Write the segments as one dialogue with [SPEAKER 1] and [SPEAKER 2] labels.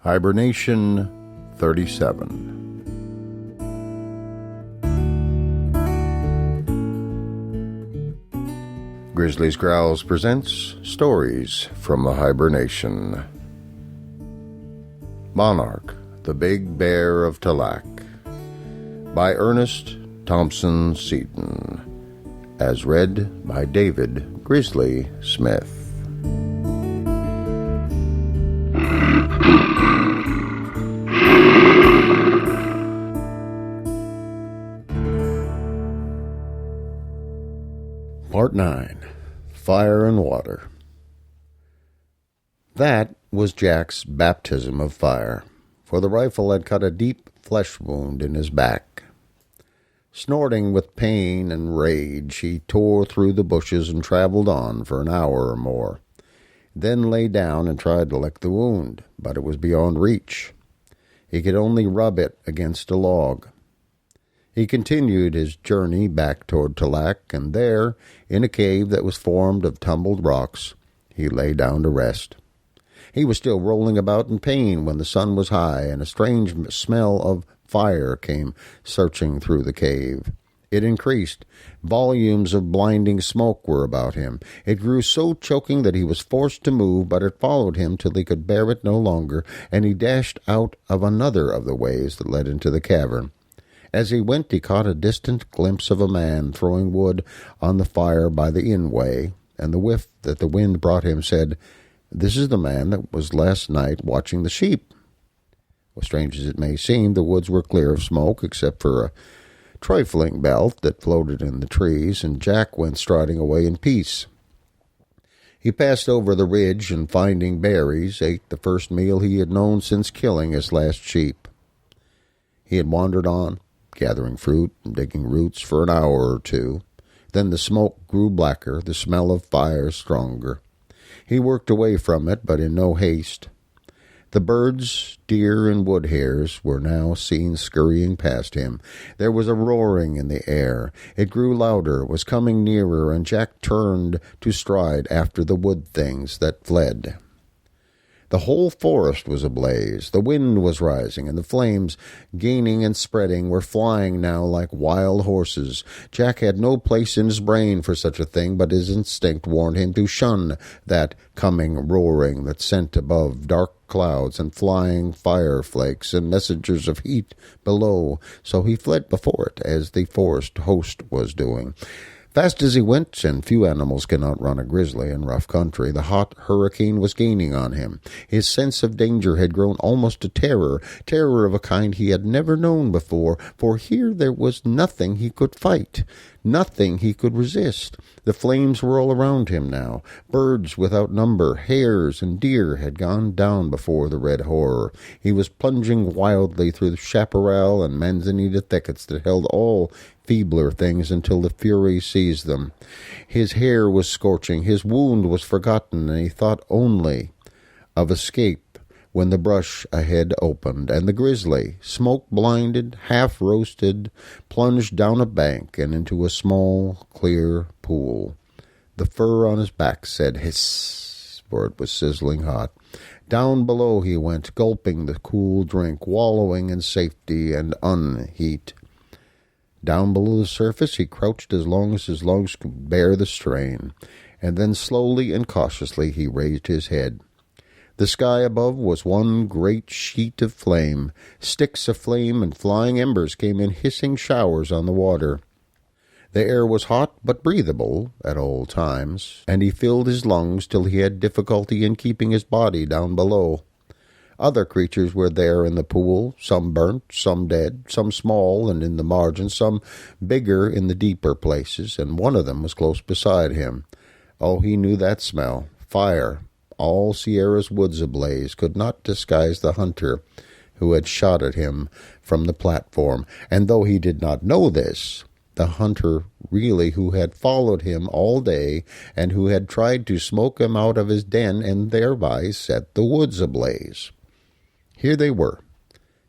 [SPEAKER 1] Hiber-Nation 37. Grizzly's Growls presents Stories from the Hiber-Nation. Monarch, the Big Bear of Tallac, by Ernest Thompson Seton, as read by David Grizzly Smith. Part 9. Fire and Water. That was Jack's baptism of fire, for the rifle had cut a deep flesh wound in his back. Snorting with pain and rage, he tore through the bushes and traveled on for an hour or more, then lay down and tried to lick the wound, but it was beyond reach. He could only rub it against a log. He continued his journey back toward Tallac, and there, in a cave that was formed of tumbled rocks, he lay down to rest. He was still rolling about in pain when the sun was high, and a strange smell of fire came searching through the cave. It increased. Volumes of blinding smoke were about him. It grew so choking that he was forced to move, but it followed him till he could bear it no longer, and he dashed out of another of the ways that led into the cavern. As he went, he caught a distant glimpse of a man throwing wood on the fire by the inn-way, and the whiff that the wind brought him said, "This is the man that was last night watching the sheep." Well, strange as it may seem, the woods were clear of smoke, except for a trifling belt that floated in the trees, and Jack went striding away in peace. He passed over the ridge, and finding berries, ate the first meal he had known since killing his last sheep. He had wandered on, gathering fruit and digging roots for an hour or two. Then the smoke grew blacker, the smell of fire stronger. He worked away from it, but in no haste. The birds, deer, and wood hares were now seen scurrying past him. There was a roaring in the air. It grew louder, was coming nearer, and Jack turned to stride after the wood things that fled. The whole forest was ablaze. The wind was rising, and the flames, gaining and spreading, were flying now like wild horses. Jack had no place in his brain for such a thing, but his instinct warned him to shun that coming roaring that sent above dark clouds and flying fire flakes and messengers of heat below. So he fled before it, as the forest host was doing. Fast as he went, and few animals cannot run a grizzly in rough country, the hot hurricane was gaining on him. His sense of danger had grown almost to terror of a kind he had never known before, for here there was nothing he could fight, nothing he could resist. The flames were all around him now. Birds without number, hares and deer had gone down before the red horror. He was plunging wildly through the chaparral and manzanita thickets that held all feebler things until the fury seized them. His hair was scorching, his wound was forgotten, and he thought only of escape when the brush ahead opened, and the grizzly, smoke-blinded, half-roasted, plunged down a bank and into a small, clear pool. The fur on his back said hiss, for it was sizzling hot. Down below he went, gulping the cool drink, wallowing in safety and unheat. Down below the surface he crouched as long as his lungs could bear the strain, and then slowly and cautiously he raised his head. The sky above was one great sheet of flame. Sticks of flame and flying embers came in hissing showers on the water. The air was hot but breathable at all times, and he filled his lungs till he had difficulty in keeping his body down below. Other creatures were there in the pool, some burnt, some dead, some small and in the margins, some bigger in the deeper places, and one of them was close beside him. Oh, he knew that smell. Fire. All Sierra's woods ablaze could not disguise the hunter who had shot at him from the platform, and though he did not know this, the hunter really who had followed him all day and who had tried to smoke him out of his den and thereby set the woods ablaze. Here they were,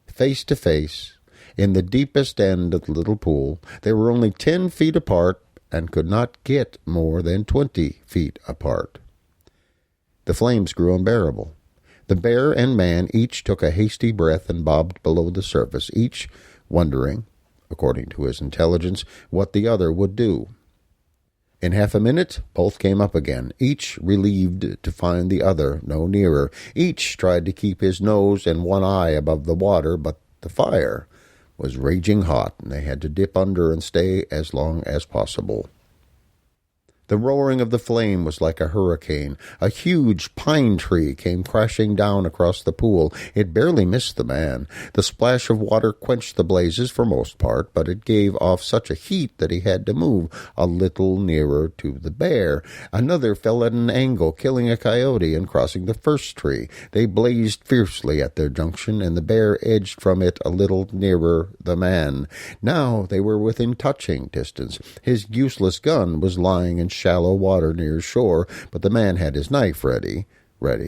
[SPEAKER 1] face to face, in the deepest end of the little pool. They were only 10 feet apart and could not get more than 20 feet apart. The flames grew unbearable. The bear and man each took a hasty breath and bobbed below the surface, each wondering, according to his intelligence, what the other would do. In half a minute, both came up again, each relieved to find the other no nearer. Each tried to keep his nose and one eye above the water, but the fire was raging hot, and they had to dip under and stay as long as possible. The roaring of the flame was like a hurricane. A huge pine tree came crashing down across the pool. It barely missed the man. The splash of water quenched the blazes for most part, but it gave off such a heat that he had to move a little nearer to the bear. Another fell at an angle, killing a coyote and crossing the first tree. They blazed fiercely at their junction, and the bear edged from it a little nearer the man. Now they were within touching distance. His useless gun was lying in shallow water near shore, but the man had his knife ready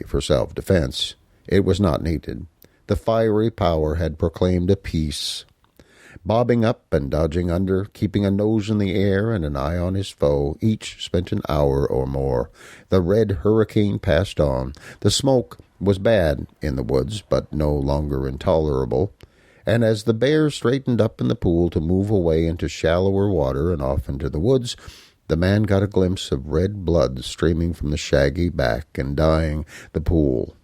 [SPEAKER 1] for self-defense. It was not needed. The fiery power had proclaimed a peace. Bobbing up and dodging under, keeping a nose in the air and an eye on his foe, each spent an hour or more. The red hurricane passed on. The smoke was bad in the woods, but no longer intolerable. And as the bear straightened up in the pool to move away into shallower water and off into the woods, the man got a glimpse of red blood streaming from the shaggy back and dyeing the pool.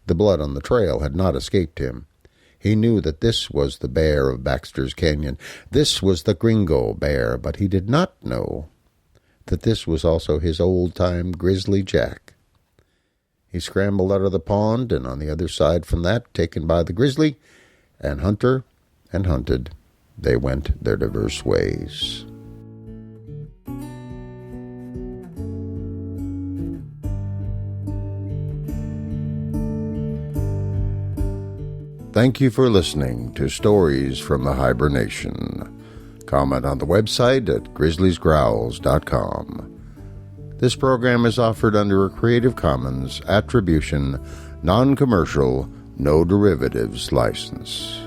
[SPEAKER 1] The blood on the trail had not escaped him. He knew that this was the bear of Baxter's Canyon. This was the Gringo bear, but he did not know that this was also his old-time Grizzly Jack. He scrambled out of the pond, and on the other side from that, taken by the grizzly, and hunter and hunted, they went their diverse ways. Thank you for listening to Stories from the Hiber-Nation. Comment on the website at grizzliesgrowls.com. This program is offered under a Creative Commons Attribution, Non-Commercial, No Derivatives license.